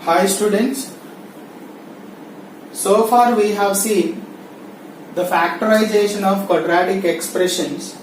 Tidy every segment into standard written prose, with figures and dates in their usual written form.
Hi students, so far we have seen the factorization of quadratic expressions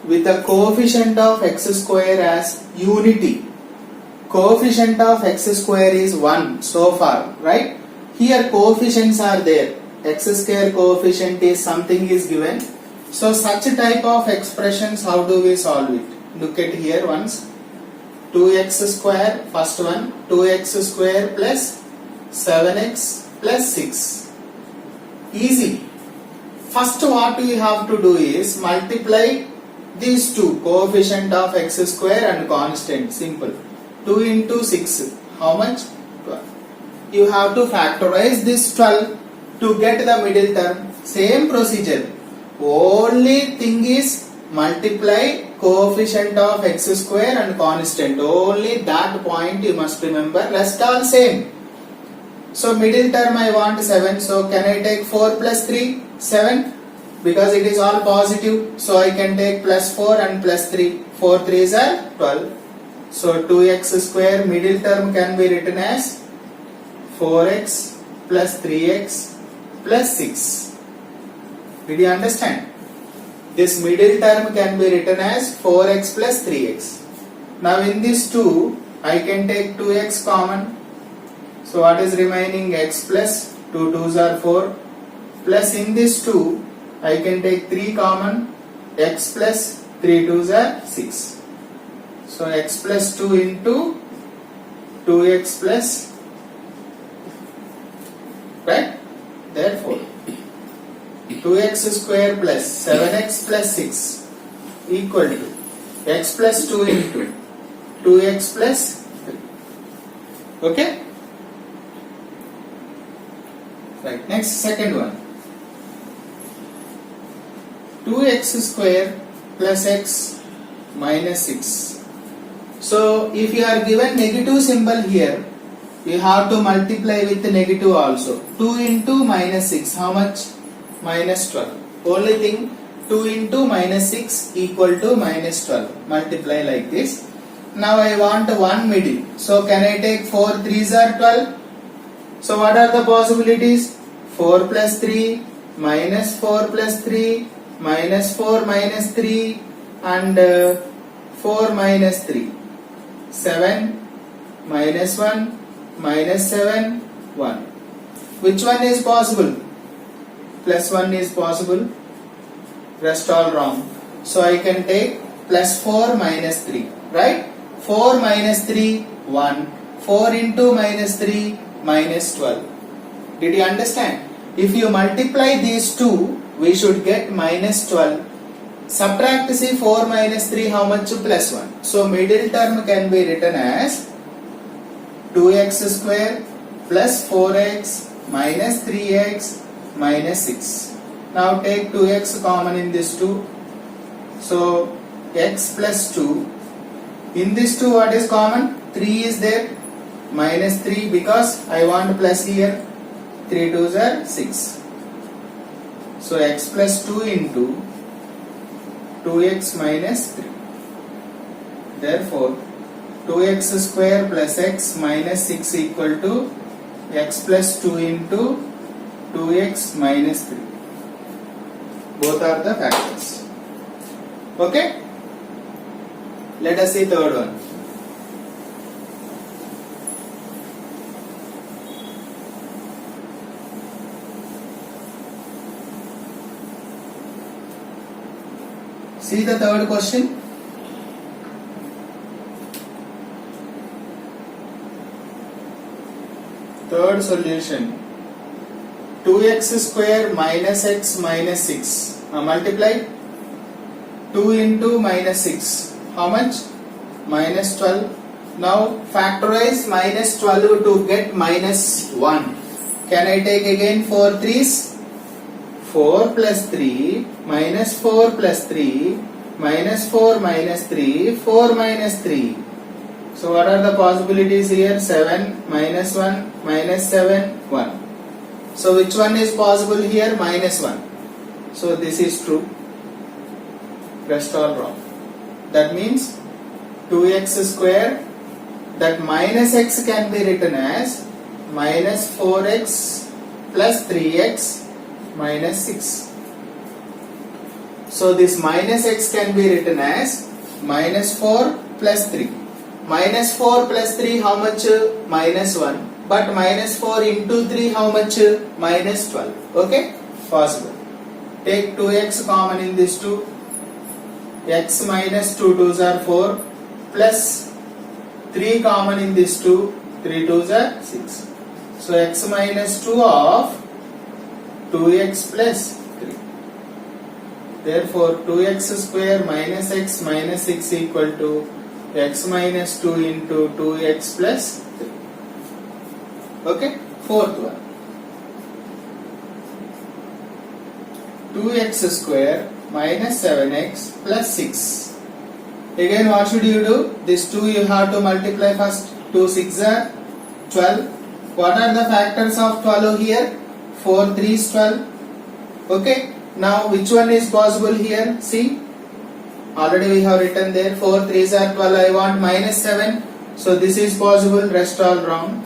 with the coefficient of x square as unity. Coefficient of x square is 1 so far, right? Here coefficients are there. X square coefficient is something is given. So such type of expressions, how do we solve it? Look at here once. 2x square, first one, 2x square plus 7x plus 6. Easy. First what we have to do is multiply these two, coefficient of x square and constant, simple. 2 into 6, how much? 12. You have to factorize this 12 to get the middle term. Same procedure. Only thing is multiply coefficient of x square and constant. Only that point you must remember. Rest all same. So middle term I want 7. So can I take 4 plus 3? 7. Because it is all positive. So I can take plus 4 and plus 3. 4 3s are 12. So 2x square middle term can be written as 4x plus 3x plus 6. Did you understand? This middle term can be written as 4x plus 3x. Now in this 2, I can take 2x common. So what is remaining? X plus 2 2s are 4. Plus in this 2, I can take 3 common. X plus 3 2s are 6. So x plus 2 into 2x plus, right? Therefore 2x square plus 7x plus 6 equal to x plus 2 into 2x plus 3. Okay? Right. Next, second one. 2x square plus x minus 6. So if you are given negative symbol here, you have to multiply with the negative also. 2 into minus 6, how much? Minus 12. Only thing, 2 into minus 6 equal to minus 12. Multiply like this. Now I want one middle. So can I take 4 3s are 12? So what are the possibilities? 4 plus 3, minus 4 plus 3, minus 4 minus 3 and 4 minus 3. 7 minus 1 minus 7 1. Which one is possible? Plus 1 is possible. Rest all wrong. So I can take plus 4 minus 3. Right? 4 minus 3 1. 4 into minus 3 minus 12. Did you understand? If you multiply these two, we should get minus 12. Subtract, see 4 minus 3, how much? Plus 1. So middle term can be written as 2x square plus 4x minus 3x minus 6. Now take 2x common in this 2. So x plus 2. In this 2 what is common? 3 is there. Minus 3 because I want plus here. 3 2s are 6. So x plus 2 into 2x minus 3. Therefore, 2x square plus x minus 6 equal to x plus 2 into 2x minus 3. Both are the factors. Okay? Let us see third one. See the third question. Third solution. 2x square minus x minus 6. Multiply. 2 into minus 6. How much? Minus 12. Now factorize minus 12 to get minus 1. Can I take again 4 3s? 4 plus 3 minus 4 plus 3 minus 4 minus 3 4 minus 3. So what are the possibilities here? 7 minus 1 minus 7 1. So which one is possible here? Minus 1. So this is true. Rest all wrong. That means 2x square, that minus x can be written as minus 4x plus 3x minus 6. So this minus x can be written as minus 4 plus 3. Minus 4 plus 3 how much? Minus 1. But minus 4 into 3 how much? Minus 12. Okay? Possible. Take 2x common in this 2. X minus 2 2s are 4 plus 3 common in this 2. 3 2s are 6. So x minus 2 of 2x plus 3. Therefore 2x square minus x minus 6 equal to x minus 2 into 2x plus 3. Okay? Fourth one. 2x square minus 7x plus 6. Again what should you do? This 2 you have to multiply first. 2 6 are 12. What are the factors of 12 here? 4 3 is 12. Okay? Now which one is possible here? See? Already we have written there 4 3s are 12. I want minus 7. So this is possible. Rest all wrong.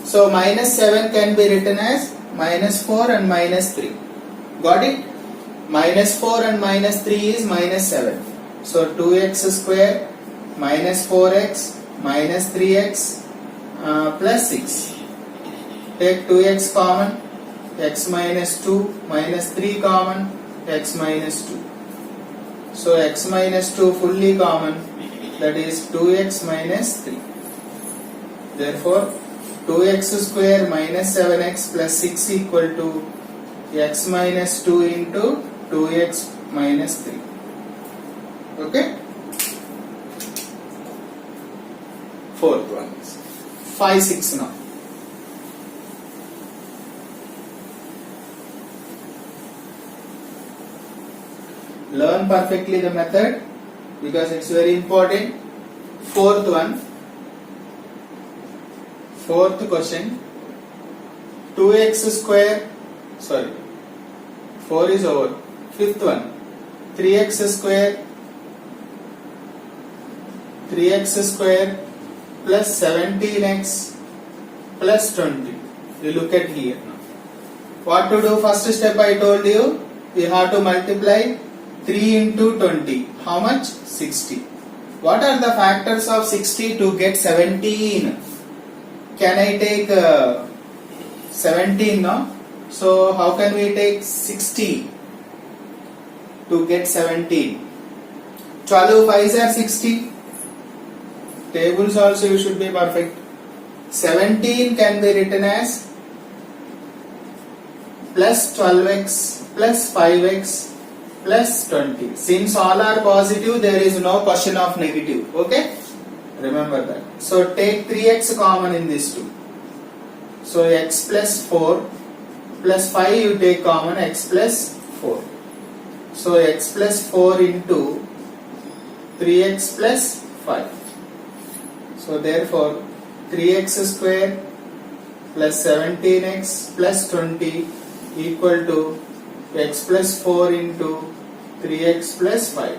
So minus 7 can be written as minus 4 and minus 3. Got it? Minus 4 and minus 3 is minus 7. So 2x square minus 4x minus 3x plus 6. Take 2x common, x minus 2 minus 3 common, x minus 2. So x minus 2 fully common, that is 2x minus 3. Therefore 2x square minus 7x plus 6 equal to x minus 2 into 2x minus 3. Okay? Fourth one. 5 6 now. Learn perfectly the method because it's very important. Fourth one. Fourth question. 2x square. Sorry. 4 is over. Fifth one. 3x square. 3x square plus 17x plus 20. You look at here now. What to do? First step I told you. We have to multiply 3 into 20. How much? 60. What are the factors of 60 to get 17? Can I take 17 now? So how can we take 60 to get 17? 12 5s are 60. Tables also you should be perfect. 17 can be written as plus 12x plus 5x plus 20. Since all are positive, there is no question of negative. Okay? Remember that. So take 3x common in this 2. So x plus 4 plus 5 you take common, x plus 4. So x plus 4 into 3x plus 5. So therefore 3x square plus 17x plus 20 equal to x plus 4 into 3x plus 5.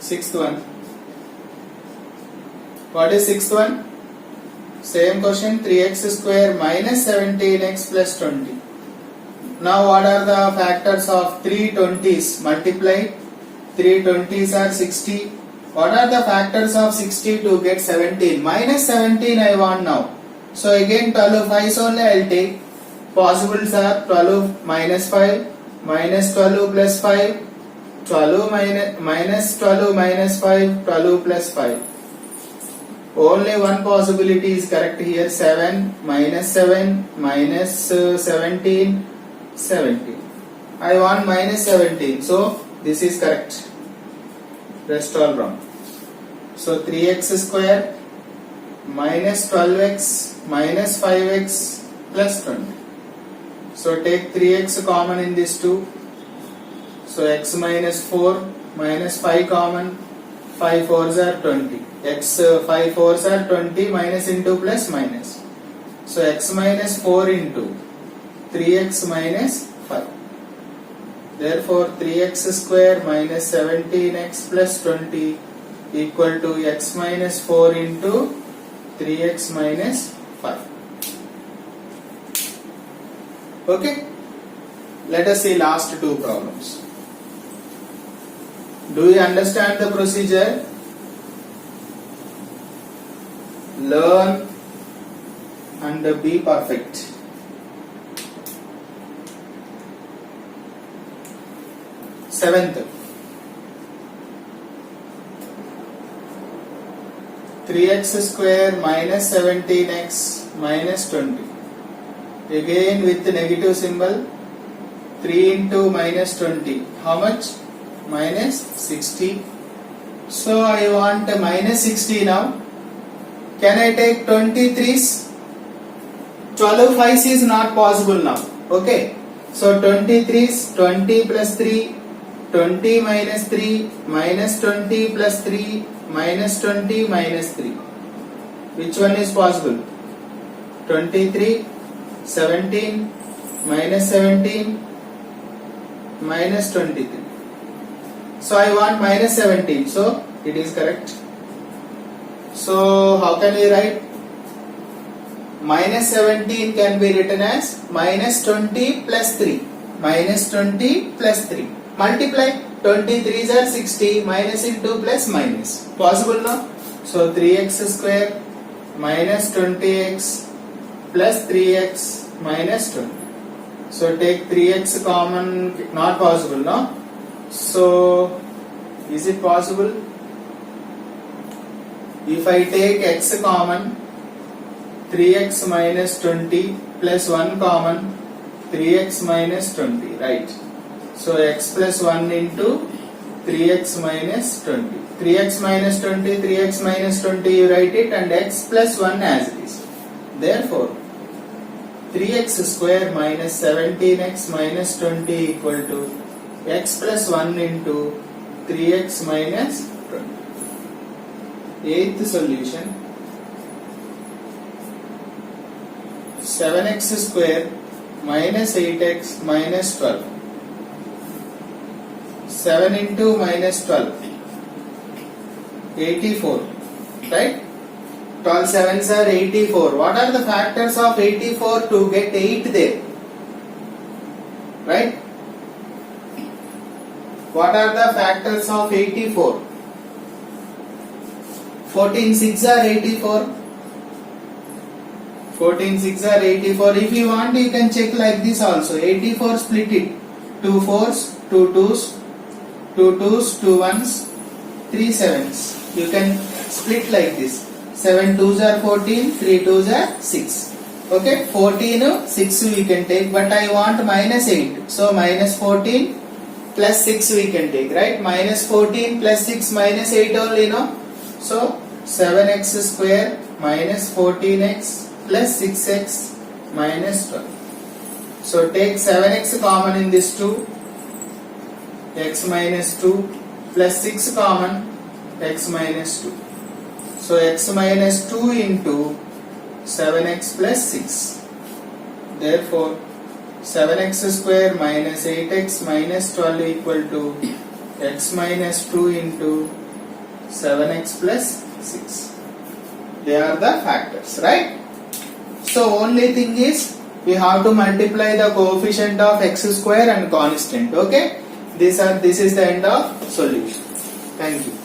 Sixth one. What is sixth one? Same question. 3x square minus 17x plus 20. Now what are the factors of 3 20s? Multiply. 3 20s are 60. What are the factors of 60 to get 17? Minus 17 I want now. So again 12 5s only I will take. Possibles are 12 minus 5, minus 12 plus 5, 12 minus 12 minus 5, 12 plus 5. Only one possibility is correct here. 7 minus 7 minus 17, 17. I want minus 17. So this is correct. Rest all wrong. So 3x square minus 12x minus 5x plus 20. So take 3x common in this 2. So x minus 4 minus 5 common. 5 4s are 20. X 5 4s are 20 minus into plus minus. So x minus 4 into 3x minus 5. Therefore 3x square minus 17x plus 20 equal to x minus 4 into 3x minus 5. Okay. Let us see last two problems. Do you understand the procedure? Learn and be perfect. Seventh, 3x square minus 17x minus 20. Again with the negative symbol. 3 into minus 20. How much? Minus 60. So I want minus 60 now. Can I take 23's? 12 5's is not possible now. Okay. So 23's 20 plus 3, 20 minus 3, minus 20 plus 3, minus 20 minus 3. Which one is possible? 23, 17, minus 17, minus 23. So I want minus 17. So it is correct. So how can we write? Minus 17 can be written as minus 20 plus 3. Minus 20 plus 3. Multiply. 23's are 60. Minus into plus minus. Possible now? So 3x square minus 20x plus 3x minus 20. So take 3x common. Not possible, no? So is it possible? If I take x common, 3x minus 20 plus 1 common, 3x minus 20, right? So x plus 1 into 3x minus 20. 3x minus 20, 3x minus 20 you write it, and x plus 1 as it is. Therefore, 3x square minus 17x minus 20 equal to x plus 1 into 3x minus 20. Eighth solution. 7x square minus 8x minus 12. 7 into minus 12. 84. Right? 12 sevens are 84. What are the factors of 84 to get 8 there? Right? What are the factors of 84? 14 6 are 84. 14 6 are 84. If you want, you can check like this also. 84 split it. 2 4s, 2 2s, 2 2s, 2 1s, 3 7s. You can split like this. 7 2s are 14, 3 2s are 6. Okay, 14 6 we can take, but I want minus 8. So minus 14 plus 6 we can take, right? Minus 14 plus 6 minus 8 only, no? So 7x square minus 14x plus 6x minus 12. So take 7x common in this 2, x minus 2 plus 6 common, x minus 2. So x minus 2 into 7x plus 6. Therefore, 7x square minus 8x minus 12 equal to x minus 2 into 7x plus 6. They are the factors, right? So only thing is we have to multiply the coefficient of x square and constant. Okay, this is the end of solution. Thank you.